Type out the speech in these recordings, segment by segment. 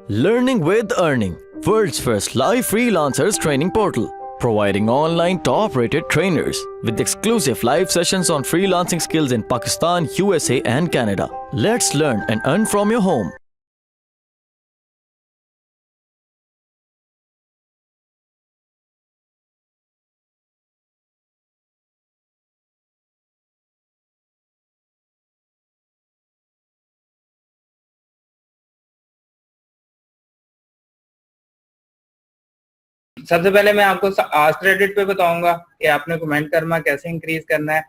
Learning with Earning, world's first live freelancers training portal, providing online top-rated trainers with exclusive live sessions on freelancing skills in Pakistan, USA and Canada. Let's learn and earn from your home. सबसे पहले मैं आपको ask credit पे बताऊंगा कि आपने comment करना कैसे इंक्रीज करना है।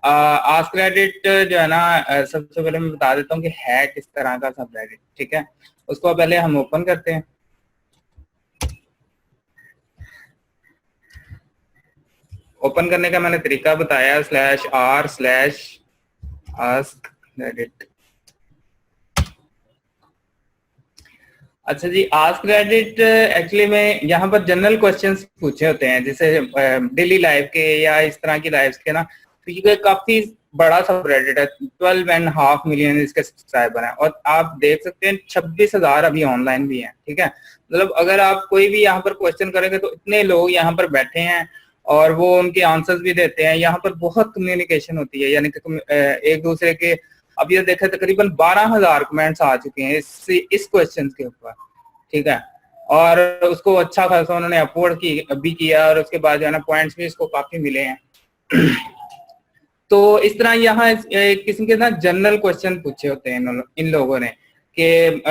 आस्क क्रेडिट जो है ना, सबसे पहले मैं बता देता हूँ कि है किस तरह का सब क्रेडिट। ठीक है, उसको पहले हम ओपन करते हैं। ओपन करने का मैंने तरीका बताया, /r/ask क्रेडिट। अच्छा जी, आस्क क्रेडिट एक्चुअली में यहाँ पर जनरल क्वेश्चंस पूछे होते हैं, जैसे डेली लाइफ के या इस तरह की लाइफ के ना। तो ये काफी बड़ा सब क्रेडिट है, 12.5 मिलियन इसके सब्सक्राइबर हैं और आप देख सकते हैं 26,000 अभी ऑनलाइन भी हैं। ठीक है, मतलब अगर आप कोई भी यहाँ पर क्वेश्चन करेंगे तो इतने लोग यहाँ पर बैठे हैं और वो उनके आंसर्स भी देते हैं। यहाँ पर बहुत कम्युनिकेशन होती है, यानी कि एक दूसरे के, अब ये देखें तकरीबन 12,000 कमेंट्स आ चुके हैं इस क्वेश्चन के ऊपर। ठीक है, और उसको अच्छा खासा उन्होंने अपलोड भी किया और उसके बाद जो है ना पॉइंट्स भी इसको काफी मिले हैं। तो इस तरह यहाँ किस्म के ना जनरल क्वेश्चन पूछे होते हैं इन लोगों ने कि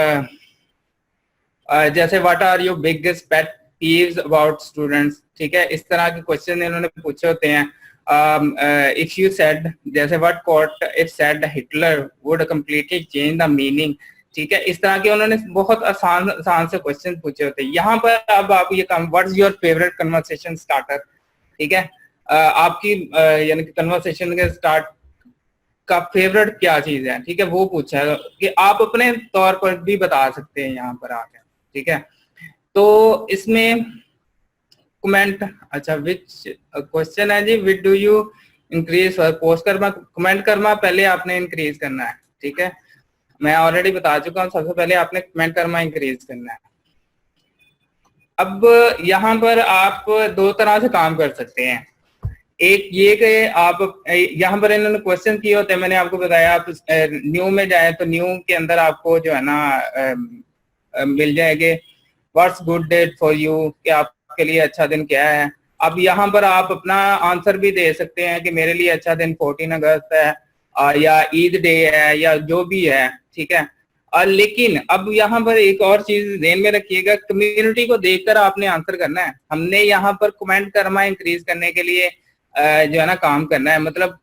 जैसे what are your biggest pet peeves about students. ठीक है, इस तरह के क्वेश्चन इन्होंने पूछे होते हैं। इफ यू सेड, जैसे what quote if said Hitler would completely change the meaning. ठीक है, इस तरह के उन्होंने बहुत आसान आसान से क्वेश्चन पूछे होते हैं। यहाँ पर अब आप ये काम, what's your favourite conversation starter. ठीक है, आपकी यानी कि कन्वर्सेशन के स्टार्ट का फेवरेट क्या चीज है। ठीक है, वो पूछा है कि आप अपने तौर पर भी बता सकते हैं यहाँ पर आके। ठीक है, तो इसमें कमेंट, अच्छा विच क्वेश्चन है जी, which do you increase post करना, कमेंट करना पहले आपने इंक्रीज करना है। ठीक है, मैं ऑलरेडी बता चुका हूँ, सबसे पहले आपने कमेंट करना इंक्रीज करना है। अब यहाँ पर आप दो तरह से काम कर सकते हैं। एक ये कि आप यहाँ पर इन्होंने क्वेश्चन किए होते हैं, मैंने आपको बताया आप न्यू में जाए तो न्यू के अंदर आपको जो है ना मिल जाएंगे what's good day for you, कि आपके लिए अच्छा दिन क्या है। अब यहाँ पर आप अपना आंसर भी दे सकते हैं कि मेरे लिए अच्छा दिन 14 अगस्त है या ईद डे है या जो भी है। ठीक है, लेकिन अब यहाँ पर एक और चीज ध्यान में रखिएगा, कम्युनिटी को देखकर आपने आंसर करना है। हमने यहाँ पर कमेंट करना इंक्रीज करने के लिए जो है ना काम करना है, मतलब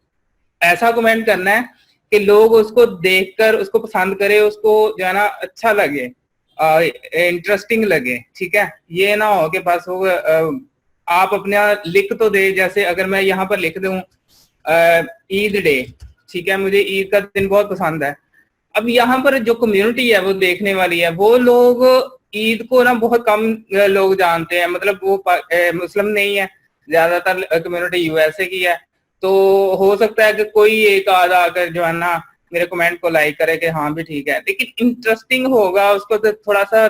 ऐसा कमेंट करना है कि लोग उसको देखकर उसको पसंद करे, उसको जो है ना अच्छा लगे, इंटरेस्टिंग लगे। ठीक है, ये ना हो कि बस वो आप अपने लिख तो दे, जैसे अगर मैं यहाँ पर लिख दूं ईद डे। ठीक है, मुझे ईद का दिन बहुत पसंद है। अब यहाँ पर जो कम्युनिटी है वो देखने वाली है, वो लोग ईद को ना बहुत कम लोग जानते हैं, मतलब वो मुस्लिम नहीं है, ज्यादातर कम्युनिटी यूएसए की है। तो हो सकता है कि कोई एक आधा आकर जो है ना मेरे कमेंट को लाइक करे कि हाँ भी ठीक है, लेकिन इंटरेस्टिंग होगा उसको तो थोड़ा सा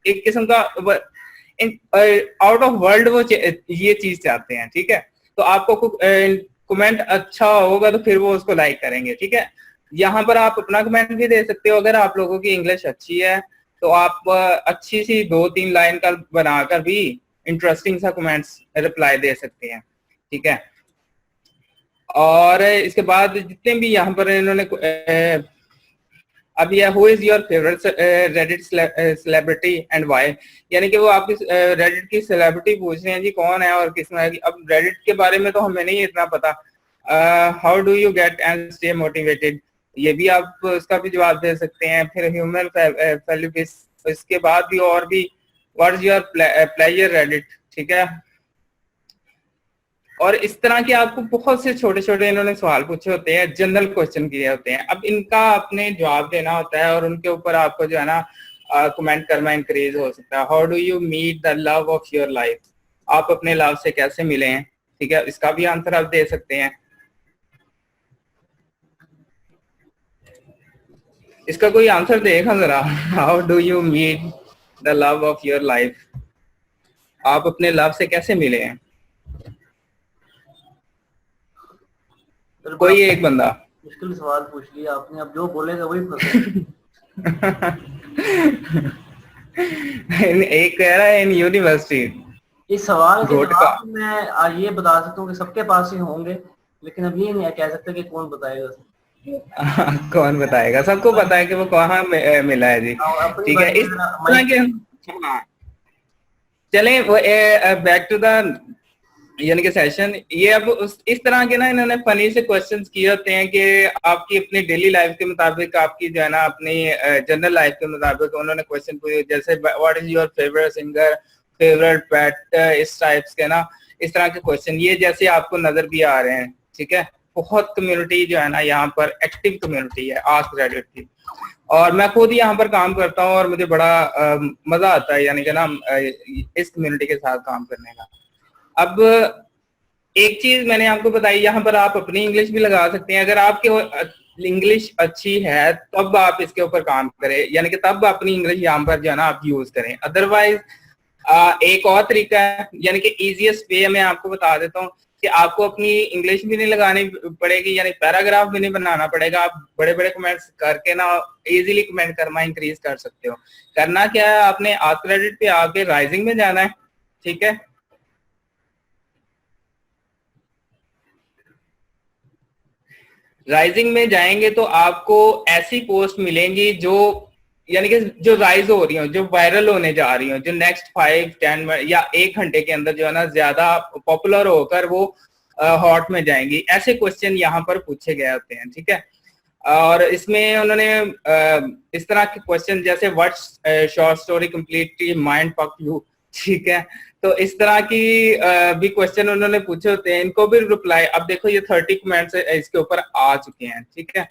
एक किस्म का आउट ऑफ वर्ल्ड वो ये चीज चाहते हैं। ठीक है, तो आपको कमेंट अच्छा होगा तो फिर वो उसको लाइक करेंगे। ठीक है, यहाँ पर आप अपना कमेंट भी दे सकते हो, अगर आप लोगों की इंग्लिश अच्छी है तो आप अच्छी सी 2-3 लाइन का बनाकर भी इंटरेस्टिंग सा कमेंट्स रिप्लाई दे सकते हैं। ठीक है, और इसके बाद जितने भी यहाँ पर इन्होंने अब ये who is your favourite Reddit celebrity and why, यानी कि वो आपकी रेडिट की सेलिब्रिटी पूछ रहे हैं जी कौन है और किस में। अब रेडिट के बारे में तो हमें नहीं इतना पता। How do you get and stay motivated, ये भी आप उसका भी जवाब दे सकते हैं। फिर ह्यूमन वैल्यू, इसके बाद भी और भी what is your pleasure Reddit. ठीक है, और इस तरह के आपको बहुत से छोटे छोटे इन्होंने सवाल पूछे होते हैं, जनरल क्वेश्चन किए होते हैं। अब इनका आपने जवाब देना होता है और उनके ऊपर आपको जो है ना कमेंट करना इंक्रीज हो सकता है। How do you meet the love of your life, आप अपने लव से कैसे मिले हैं। ठीक है, इसका भी आंसर आप दे सकते हैं। इसका कोई आंसर देखा जरा, how do you meet the love of your life, आप अपने लव से कैसे मिले हैं? कोई एक बंदा। मुश्किल सवाल पूछ लिया आपने, अब जो बोलेगा वही पता। एक कह रहा है इन यूनिवर्सिटी। इस सवाल के घोट जवाब मैं ये बता सकता हूँ कि सबके पास ही होंगे, लेकिन अब ये नहीं कह सकते कि कौन बताएगा। कौन बताएगा, सबको पता है कि वो कहाँ मिला है जी। ठीक है, इस तरह के चलें बैक टू द यानी कि सेशन। ये अब इस तरह के ना इन्होंने फनी से क्वेश्चंस किए होते हैं कि आपकी अपनी डेली लाइफ के मुताबिक, आपकी जो है ना अपनी जनरल लाइफ के मुताबिक उन्होंने क्वेश्चन पूछे, जैसे what is your favourite singer, favourite pet, इस टाइप्स के ना, इस तरह के क्वेश्चन ये जैसे आपको नजर भी आ रहे हैं। ठीक है, बहुत कम्युनिटी जो है ना यहाँ पर एक्टिव कम्युनिटी है आस्क रेडिट की, और मैं खुद यहाँ पर काम करता हूँ और मुझे बड़ा मजा आता है यानी कि ना इस कम्युनिटी के साथ काम करने का। अब एक चीज मैंने आपको बताई, यहाँ पर आप अपनी इंग्लिश भी लगा सकते हैं। अगर आपके इंग्लिश अच्छी है तब आप इसके ऊपर काम करें, यानी कि तब अपनी इंग्लिश यहाँ पर जो है ना आप यूज करें। अदरवाइज एक और तरीका है, यानी कि इजीएस्ट वे मैं आपको बता देता हूँ कि आपको अपनी इंग्लिश भी नहीं लगानी पड़ेगी, यानी पैराग्राफ भी नहीं बनाना पड़ेगा। आप बड़े बड़े कमेंट्स करके ना इजीली कमेंट करना इंक्रीज कर सकते हो। करना क्या है, आपने आस्क रेडिट पे आके राइजिंग में जाना है। ठीक है, राइजिंग में जाएंगे तो आपको ऐसी पोस्ट मिलेंगी जो यानी कि जो राइज हो रही हो, जो वायरल होने जा रही हो, जो नेक्स्ट 5-10 या 1 घंटे के अंदर जो है ना ज्यादा पॉपुलर होकर वो हॉट में जाएंगी। ऐसे क्वेश्चन यहाँ पर पूछे गए होते हैं। ठीक है, और इसमें उन्होंने इस तरह के क्वेश्चन जैसे what short story completely mind पक यू, ठीक है, तो इस तरह की भी क्वेश्चन उन्होंने पूछे होते हैं, इनको भी रिप्लाई। अब देखो ये 30 कमेंट्स इसके ऊपर आ चुके हैं। ठीक है,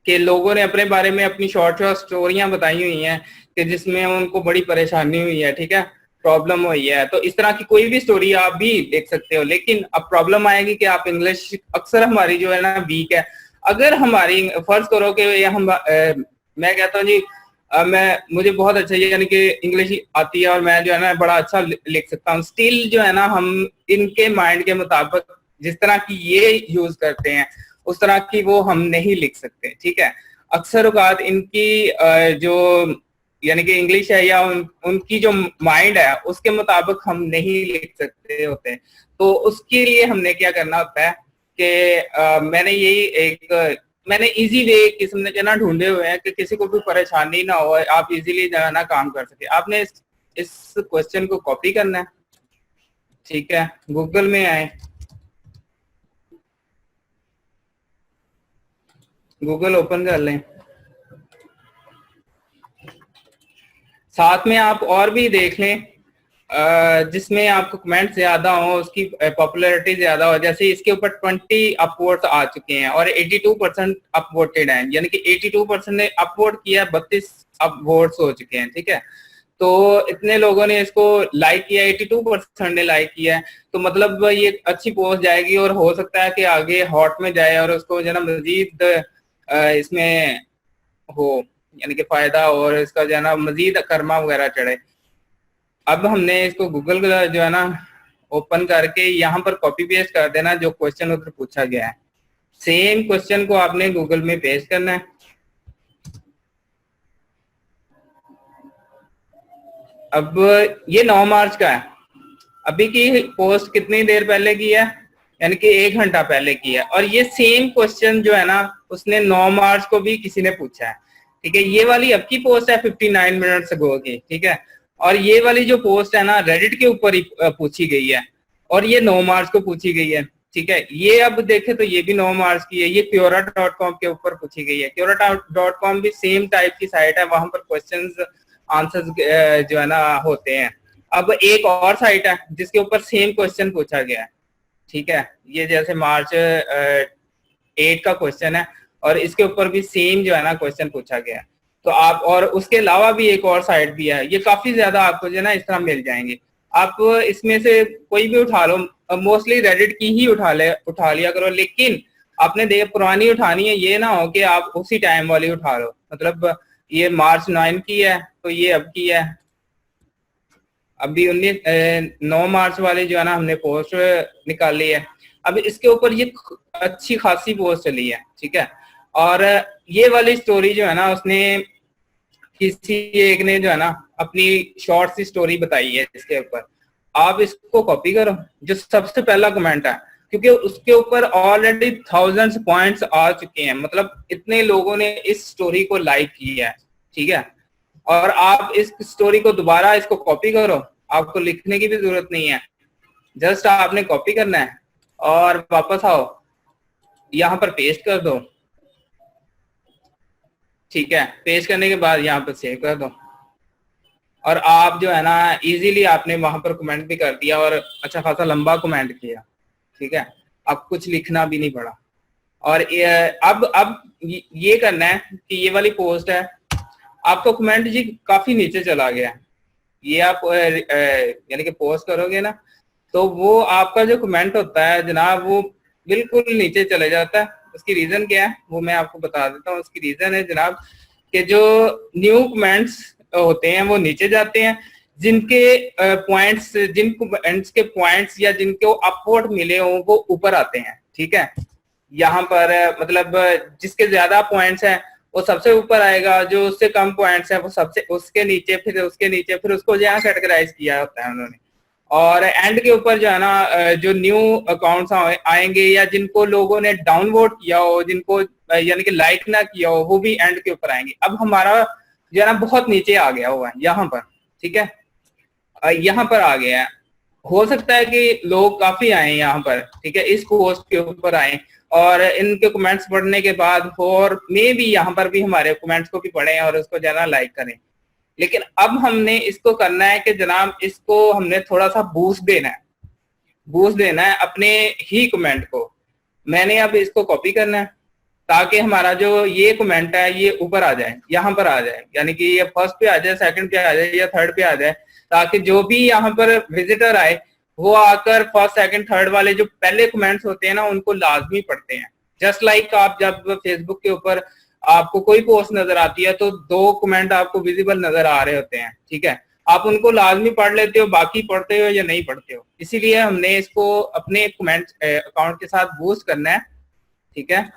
कि लोगों ने अपने बारे में अपनी शॉर्ट शॉर्ट स्टोरियां बताई हुई हैं कि जिसमें उनको बड़ी परेशानी हुई है। ठीक है, प्रॉब्लम हुई है, तो इस तरह की कोई भी स्टोरी आप भी देख सकते हो। लेकिन अब प्रॉब्लम आएगी कि आप इंग्लिश अक्सर हमारी जो है ना वीक है। अगर हमारी फर्ज करो कि हम मैं कहता हूँ जी मुझे बहुत अच्छा यानी कि इंग्लिश आती है और मैं जो है ना बड़ा अच्छा लिख सकता हूँ, स्टिल जो है ना हम इनके माइंड के मुताबिक जिस तरह की ये यूज करते हैं उस तरह की वो हम नहीं लिख सकते। ठीक है, अक्सर औकात इनकी जो यानी कि इंग्लिश है या उनकी जो माइंड है उसके मुताबिक हम नहीं लिख सकते होते। तो उसके लिए हमने क्या करना होता है कि मैंने इजी वे किस्म के ना ढूंढे हुए हैं कि किसी को भी परेशानी ना हो, आप इजीली जो है ना काम कर सके। आपने इस क्वेश्चन को कॉपी करना है। ठीक है, गूगल में आए, गूगल ओपन कर लें, साथ में आप और भी देख लें जिसमें आपको कमेंट ज्यादा हो, उसकी पॉपुलैरिटी ज्यादा हो। जैसे इसके ऊपर 20 अपवोट्स आ चुके हैं और 82% अपवोटेड हैं, यानी कि 82% ने अपवोट किया, 32 अपवोट्स हो चुके हैं। ठीक है, तो इतने लोगों ने इसको लाइक किया, 82% ने लाइक किया है, तो मतलब ये अच्छी पोस्ट जाएगी और हो सकता है कि आगे हॉट में जाए और उसको जो है ना मजीद इसमें हो यानी कि फायदा और इसका जो है ना मजीद कर्मा वगैरह चढ़े। अब हमने इसको गूगल जो है ना ओपन करके यहाँ पर कॉपी पेस्ट कर देना जो क्वेश्चन उधर पूछा गया है। सेम क्वेश्चन को आपने गूगल में पेस्ट करना है। अब ये 9 मार्च का है, अभी की पोस्ट कितनी देर पहले की है, यानी कि 1 घंटा पहले की है, और ये सेम क्वेश्चन जो है ना उसने 9 मार्च को भी किसी ने पूछा है। ठीक है, ये वाली अब की पोस्ट है 59 मिनट्स अगो की। ठीक है, और ये वाली जो पोस्ट है ना रेडिट के ऊपर ही पूछी गई है और ये 9 मार्च को पूछी गई है। ठीक है, ये अब देखे तो ये भी 9 मार्च की है, ये Quora.com के ऊपर पूछी गई है। Quora.com भी सेम टाइप की साइट है, वहां पर क्वेश्चंस आंसर्स जो है ना होते हैं। अब एक और साइट है जिसके ऊपर सेम क्वेश्चन पूछा गया है। ठीक है, ये जैसे मार्च 8 का क्वेश्चन है और इसके ऊपर भी सेम जो है ना क्वेश्चन पूछा गया है। तो आप, और उसके अलावा भी एक और साइट भी है, ये काफी ज्यादा आपको जो है ना इस तरह मिल जाएंगे। आप इसमें से कोई भी उठा लो, मोस्टली रेडिट की ही उठा लिया करो, लेकिन आपने देख पुरानी उठानी है, ये ना हो कि आप उसी टाइम वाली उठा लो। मतलब ये मार्च 9 की है तो ये अब की है, अभी 9 मार्च वाले जो है ना हमने पोस्ट निकाली है। अब इसके ऊपर ये अच्छी खासी पोस्ट चली है, ठीक है। और ये वाली स्टोरी जो है ना उसने किसी एक ने जो है ना अपनी शॉर्ट सी स्टोरी बताई है इसके ऊपर, आप इसको कॉपी करो जो सबसे पहला कमेंट है, क्योंकि उसके ऊपर ऑलरेडी थाउजेंड्स पॉइंट्स आ चुके हैं, मतलब इतने लोगों ने इस स्टोरी को लाइक किया है, ठीक है। और आप इस स्टोरी को दोबारा इसको कॉपी करो, आपको लिखने की भी जरूरत नहीं है, जस्ट आपने कॉपी करना है और वापस आओ, यहाँ पर पेस्ट कर दो, ठीक है। पेस्ट करने के बाद यहाँ पर सेव कर दो और आप जो है ना इजीली आपने वहां पर कमेंट भी कर दिया और अच्छा खासा लंबा कमेंट किया, ठीक है। अब कुछ लिखना भी नहीं पड़ा। और अब ये करना है कि ये वाली पोस्ट है, आपको कमेंट जी काफी नीचे चला गया है, ये आप यानी कि पोस्ट करोगे ना तो वो आपका जो कमेंट होता है जनाब वो बिल्कुल नीचे चले जाता है। उसकी रीजन क्या है वो मैं आपको बता देता हूँ। उसकी रीजन है जनाब कि जो न्यू कमेंट्स होते हैं वो नीचे जाते हैं, जिनके पॉइंट्स जिन कमेंट्स के पॉइंट्स या जिनको अपवोट मिले हों वो ऊपर आते हैं, ठीक है। यहाँ पर मतलब जिसके ज्यादा पॉइंट्स हैं वो सबसे ऊपर आएगा, जो उससे कम पॉइंट्स है वो सबसे उसके नीचे, फिर उसके नीचे, फिर उसको यहाँ कैटेगराइज किया होता है उन्होंने। और एंड के ऊपर जो है ना जो न्यू अकाउंट्स आएंगे या जिनको लोगों ने डाउनवोट किया हो, जिनको यानी कि लाइक ना किया हो, वो भी एंड के ऊपर आएंगे। अब हमारा जो है ना बहुत नीचे आ गया हुआ है यहाँ पर, ठीक है। यहाँ पर आ गया है, हो सकता है कि लोग काफी आए यहाँ पर, ठीक है, इस पोस्ट के ऊपर आए और इनके कमेंट्स पढ़ने के बाद और मे भी यहाँ पर भी हमारे कमेंट्स को भी पढ़ें और उसको ज्यादा लाइक करें। लेकिन अब हमने इसको करना है कि जनाब इसको हमने थोड़ा सा बूस्ट देना है, बूस्ट देना है अपने ही कमेंट को। मैंने अब इसको कॉपी करना है ताकि हमारा जो ये कमेंट है ये ऊपर आ जाए, यहाँ पर आ जाए, यानी कि ये फर्स्ट पे आ जाए, सेकंड पे आ जाए या थर्ड पे आ जाए, ताकि जो भी यहाँ पर विजिटर आए वो आकर फर्स्ट सेकंड थर्ड वाले जो पहले कमेंट्स होते हैं ना उनको लाजमी पढ़ते हैं। जस्ट लाइक आप जब फेसबुक के ऊपर आपको कोई पोस्ट नजर आती है तो 2 कमेंट आपको विजिबल नजर आ रहे होते हैं, ठीक है, आप उनको लाजमी पढ़ लेते हो, बाकी पढ़ते हो या नहीं पढ़ते हो। इसीलिए हमने इसको अपने कमेंट अकाउंट के साथ बूस्ट करना है, ठीक है।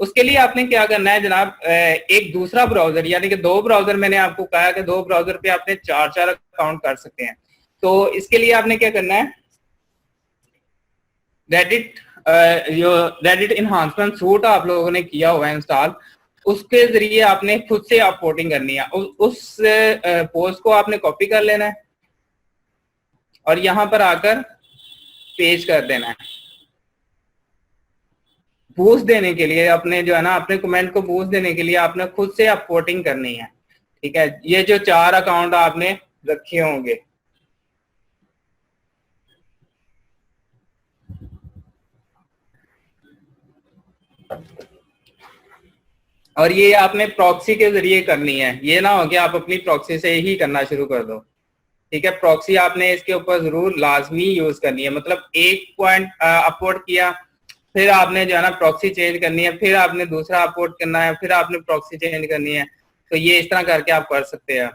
उसके लिए आपने क्या करना है जनाब, एक दूसरा ब्राउजर यानी कि 2 ब्राउजर, मैंने आपको कहा कि 2 ब्राउजर पे आपने 4 अकाउंट कर सकते हैं। तो इसके लिए आपने क्या करना है, रेडिट जो रेडिट इनहांसमेंट सूट आप लोगों ने किया हुआ है इंस्टॉल, उसके जरिए आपने खुद से अपलोडिंग करनी है। उस पोस्ट को आपने कॉपी कर लेना है और यहाँ पर आकर पेस्ट कर देना है। बूस्ट देने के लिए अपने जो है ना अपने कमेंट को बूस्ट देने के लिए आपने खुद से अपलोडिंग करनी है, ठीक है। ये जो 4 अकाउंट आपने रखे होंगे, और ये आपने प्रॉक्सी के जरिए करनी है, ये ना हो कि आप अपनी प्रॉक्सी से ही करना शुरू कर दो, ठीक है। प्रॉक्सी आपने इसके ऊपर जरूर लाजमी यूज करनी है, मतलब एक पॉइंट अपलोड किया, फिर आपने जो है ना प्रॉक्सी चेंज करनी है, फिर आपने दूसरा अपलोड करना है, फिर आपने प्रॉक्सी चेंज करनी है। तो ये इस तरह करके आप कर सकते हैं।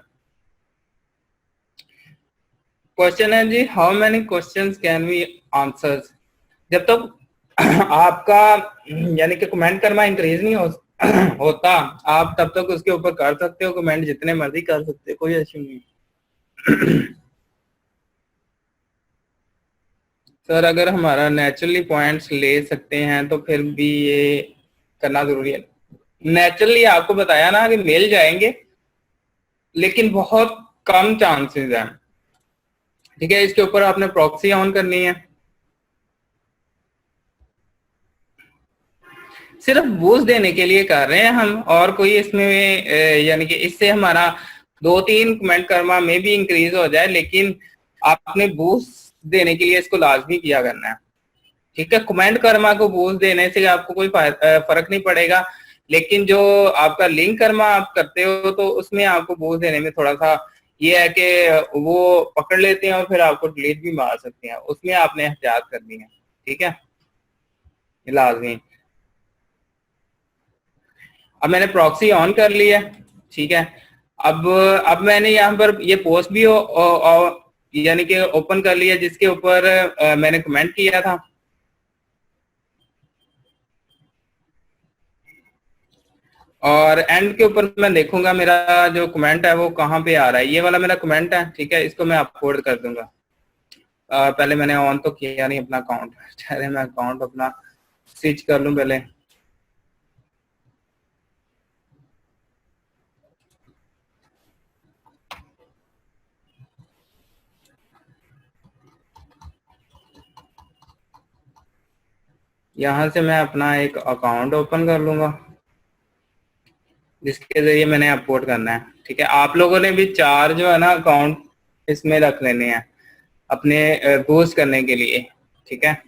क्वेश्चन है जी, how many questions can we answers. जब तक आपका यानी कि कमेंट करना इंक्रीज नहीं होता आप तब तक उसके ऊपर कर सकते हो, कमेंट जितने मर्जी कर सकते हो, कोई इश्यू नहीं। सर अगर हमारा नेचुरली पॉइंट्स ले सकते हैं तो फिर भी ये करना जरूरी है। नेचुरली आपको बताया ना कि मिल जाएंगे लेकिन बहुत कम चांसेस हैं, ठीक है। इसके ऊपर आपने प्रॉक्सी ऑन करनी है, सिर्फ बूस्ट देने के लिए कर रहे हैं हम, और कोई इसमें यानी कि इससे हमारा 2-3 कमेंट कर्मा में भी इंक्रीज हो जाए, लेकिन आपने बूस्ट देने के लिए इसको लाजमी किया करना है, ठीक है। कमेंट कर्मा को बूस्ट देने से आपको कोई फर्क नहीं पड़ेगा, लेकिन जो आपका लिंक कर्मा आप करते हो तो उसमें आपको बूस्ट देने में थोड़ा सा ये है कि वो पकड़ लेते हैं और फिर आपको डिलीट भी मार सकते हैं, उसमें आपने एहतियात करनी है, ठीक है, लाजमी। अब मैंने प्रॉक्सी ऑन कर लिया, ठीक है। अब मैंने यहाँ पर ये पोस्ट भी यानी कि ओपन कर लिया जिसके ऊपर मैंने कमेंट किया था। और एंड के ऊपर मैं देखूंगा मेरा जो कमेंट है वो कहाँ पे आ रहा है। ये वाला मेरा कमेंट है, ठीक है, इसको मैं अपलोड कर दूंगा। पहले मैंने ऑन तो किया नहीं अपना अकाउंट, चले मैं अकाउंट अपना स्विच कर लूं पहले। यहां से मैं अपना एक अकाउंट ओपन कर लूंगा जिसके जरिए मैंने अपलोड करना है, ठीक है। आप लोगों ने भी 4 जो है ना अकाउंट इसमें रख लेने हैं अपने बूस्ट करने के लिए, ठीक है।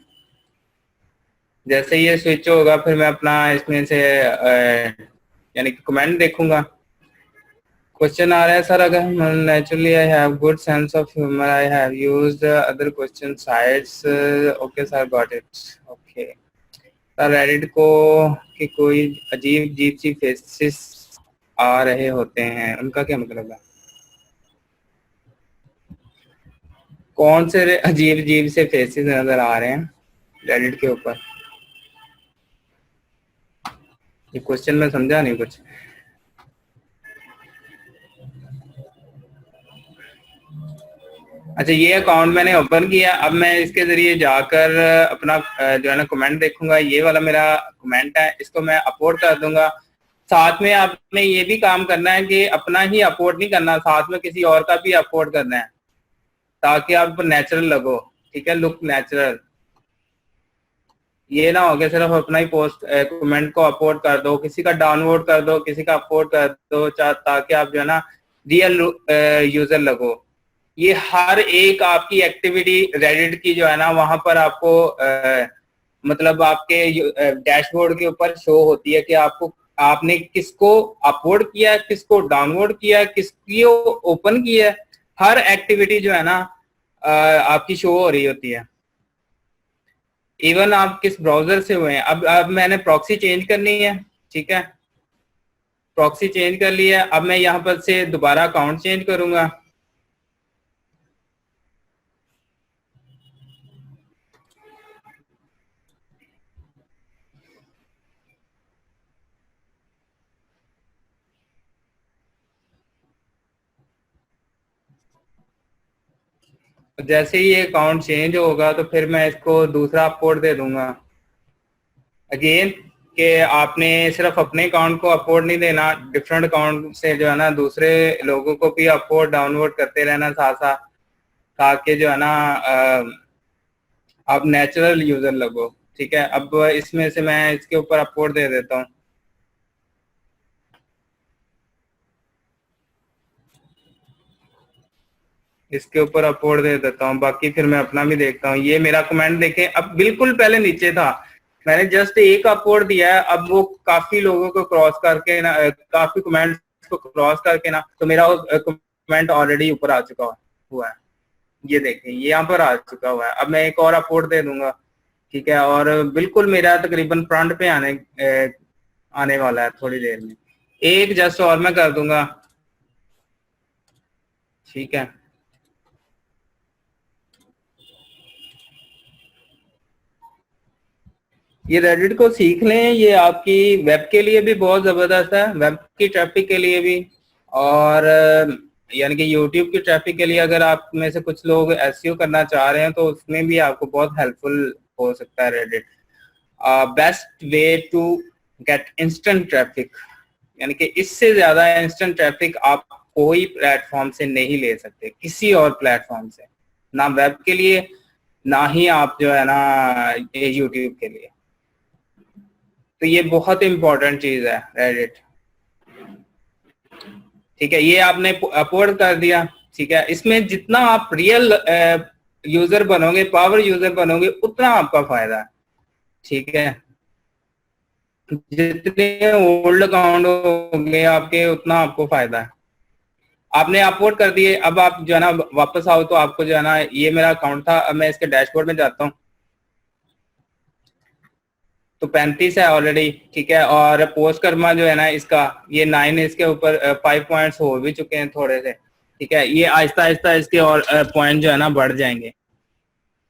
जैसे ये स्विच होगा फिर मैं अपना इसमें से यानी कि कमेंट देखूंगा। क्वेश्चन आ रहा है सर, अगर naturally I have good sense of humour, I have used other question sites, okay sir got it, okay sir. Reddit को कि कोई अजीब अजीब सी फेसेस आ रहे होते हैं, उनका क्या मतलब है? कौन से अजीब अजीब से फेसेस नजर आ रहे हैं रेडिट के ऊपर? ये क्वेश्चन में समझा नहीं कुछ। अच्छा, ये अकाउंट मैंने ओपन किया। अब मैं इसके जरिए जाकर अपना जो है ना कमेंट देखूंगा। ये वाला मेरा कमेंट है, इसको मैं अपलोड कर दूंगा। साथ में आपने ये भी काम करना है कि अपना ही अपलोड नहीं करना, साथ में किसी और का भी अपलोड करना है ताकि आप नेचुरल लगो, ठीक है, लुक नेचुरल। ये ना हो कि सिर्फ अपना ही पोस्ट कमेंट को अपलोड कर दो, किसी का डाउनलोड कर दो, किसी का अपलोड कर दो, ताकि आप जो है ना रियल यूजर लगो। ये हर एक आपकी एक्टिविटी रेडिट की जो है ना वहां पर आपको मतलब आपके डैशबोर्ड के ऊपर शो होती है कि आपने किसको अपलोड किया, किसको डाउनलोड किया, किसकी ओपन किया। हर एक्टिविटी जो है ना आपकी शो हो रही होती है, इवन आप किस ब्राउजर से हुए हैं। अब मैंने प्रॉक्सी चेंज करनी है, ठीक है, प्रॉक्सी चेंज कर लिया। अब मैं यहाँ पर से दोबारा अकाउंट चेंज करूंगा। जैसे ही ये अकाउंट चेंज होगा तो फिर मैं इसको दूसरा अपलोड दे दूंगा अगेन, कि आपने सिर्फ अपने अकाउंट को अपलोड नहीं देना, डिफरेंट अकाउंट से जो है ना दूसरे लोगों को भी अपलोड डाउनलोड करते रहना साथ साथ, ताकि जो है ना आप नेचुरल यूजर लगो, ठीक है। अब इसमें से मैं इसके ऊपर अपलोड दे देता हूँ। इसके ऊपर अपलोड दे देता हूँ, बाकी फिर मैं अपना भी देखता हूँ। ये मेरा कमेंट देखें, अब बिल्कुल पहले नीचे था, मैंने जस्ट एक अपलोड दिया है, अब वो काफी लोगों को क्रॉस करके ना, काफी कमेंट्स को क्रॉस करके ना, तो मेरा कमेंट ऑलरेडी ऊपर आ चुका हुआ है। ये देखें, ये यहाँ पर आ चुका हुआ है। अब मैं एक और अपलोड दे दूंगा, ठीक है, और बिल्कुल मेरा तकरीबन फ्रंट पे आने वाला है थोड़ी देर में। एक जस्ट और मैं कर दूंगा, ठीक है। ये रेडिट को सीख लें, ये आपकी वेब के लिए भी बहुत जबरदस्त है, वेब की ट्रैफिक के लिए भी, और यानी कि यूट्यूब की ट्रैफिक के लिए अगर आप में से कुछ लोग एसईओ करना चाह रहे हैं तो उसमें भी आपको बहुत हेल्पफुल हो सकता है Reddit. Best way to get instant traffic, यानी कि इससे ज्यादा इंस्टेंट ट्रैफिक आप कोई प्लेटफॉर्म से नहीं ले सकते, किसी और प्लेटफॉर्म से, ना वेब के लिए, ना ही आप जो है ना यूट्यूब के लिए। तो ये बहुत इंपॉर्टेंट चीज है रेडिट, ठीक है। ये आपने अपलोड कर दिया, ठीक है। इसमें जितना आप रियल यूजर बनोगे, पावर यूजर बनोगे, उतना आपका फायदा है, ठीक है। जितने ओल्ड अकाउंट होंगे आपके, उतना आपको फायदा है। आपने अपलोड कर दिए, अब आप जो है ना वापस आओ तो आपको जो है ना, ये मेरा अकाउंट था, अब मैं इसके डैशबोर्ड में जाता हूँ। तो 35 है ऑलरेडी, ठीक है। और पोस्ट कर्मा जो है ना इसका ये 9 है, इसके ऊपर 5 पॉइंट्स हो भी चुके हैं थोड़े से, ठीक है। ये आहिस्ता आहिस्ता इसके और पॉइंट जो है ना बढ़ जाएंगे।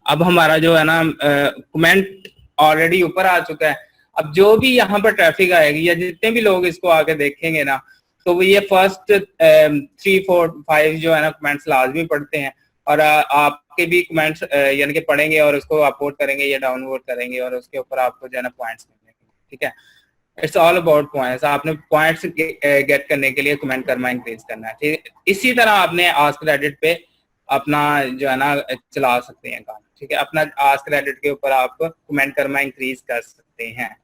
अब हमारा जो है ना कमेंट ऑलरेडी ऊपर आ चुका है। अब जो भी यहाँ पर ट्रैफिक आएगी या जितने भी लोग इसको आके देखेंगे ना, तो वो ये फर्स्ट 3, 4, 5 जो है ना कमेंट्स लाजमी पढ़ते हैं, और आपके भी कमेंट्स यानी कि पढ़ेंगे और उसको अपलोड करेंगे या डाउनलोड करेंगे, और उसके ऊपर आपको जो है ना पॉइंट्स मिलेंगे, ठीक है। It's all about points. आपने पॉइंट्स गेट करने के लिए कमेंट करना इंक्रीज करना है, ठीक है। इसी तरह आपने आस्क क्रेडिट पे अपना जो है ना चला सकते हैं काम, ठीक है। अपना आस्क क्रेडिट के ऊपर आप कमेंट करना इंक्रीज कर सकते हैं,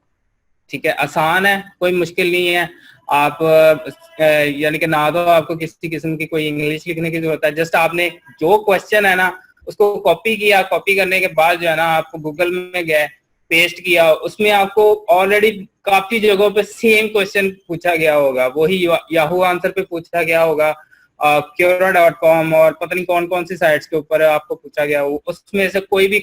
ठीक है। आसान है, कोई मुश्किल नहीं है। आप यानी कि ना तो आपको किसी किस्म की कोई इंग्लिश लिखने की जरूरत है, जस्ट आपने जो क्वेश्चन है ना उसको कॉपी किया, कॉपी करने के बाद जो है ना आप गूगल में गए, पेस्ट किया, उसमें आपको ऑलरेडी काफी जगहों पे सेम क्वेश्चन पूछा गया होगा, वही याहू आंसर पे पूछा गया होगा, Quora.com और पता नहीं कौन कौन सी साइट्स के ऊपर आपको पूछा गया हो, उसमें से कोई भी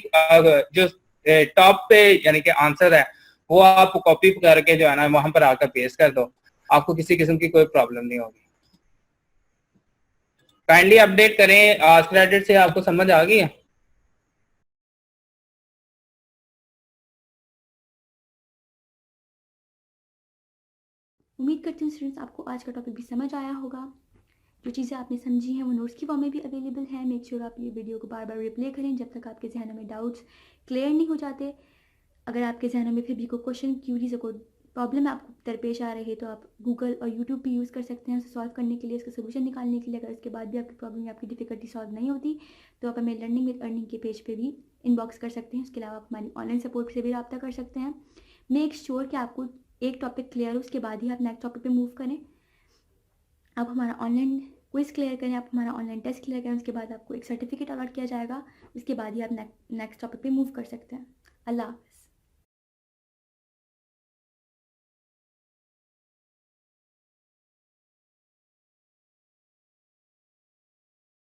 जो टॉप पे यानी कि आंसर है वो आप कॉपी करके जो है ना वहां पर आकर पेस्ट कर दो, आपको किसी किस्म की कोई प्रॉब्लम नहीं होगी। काइंडली अपडेट करें, आस्क क्रेडिट से आपको समझ आ गई है? उम्मीद करती हूँ स्टूडेंट्स आपको आज का टॉपिक भी समझ आया होगा। जो चीज़ें आपने समझी हैं वो नोट्स की फॉर्म में भी अवेलेबल है। मेक श्योर आप ये वीडियो को बार बार रिप्ले करें जब तक आपके जहनों में डाउट्स क्लियर नहीं हो जाते। अगर आपके जहनों में फिर भी कोई क्वेश्चन, क्यूरीज, कोई प्रॉब्लम आपको दरपेश आ रही है तो आप गूगल और यूट्यूब भी यूज़ कर सकते हैं उसे सॉल्व करने के लिए, उसका सोल्यूशन निकालने के लिए। अगर उसके बाद भी आपकी प्रॉब्लम या आपकी डिफिकल्टी सॉल्व नहीं होती तो आप हमें लर्निंग विद अर्निंग के पेज पे भी इनबॉक्स कर सकते हैं। उसके अलावा आप हमारी ऑनलाइन सपोर्ट से भी रब्ता कर सकते हैं। मेक श्योर कि आपको एक टॉपिक क्लियर हो, उसके बाद ही आप नेक्स्ट टॉपिक पे मूव करें। आप हमारा ऑनलाइन क्विज क्लियर करें, आप हमारा ऑनलाइन टेस्ट क्लियर करें, उसके बाद आपको एक सर्टिफिकेट अलॉट किया जाएगा। उसके बाद ही आप नेक्स्ट टॉपिक पे मूव कर सकते हैं। अल्लाह।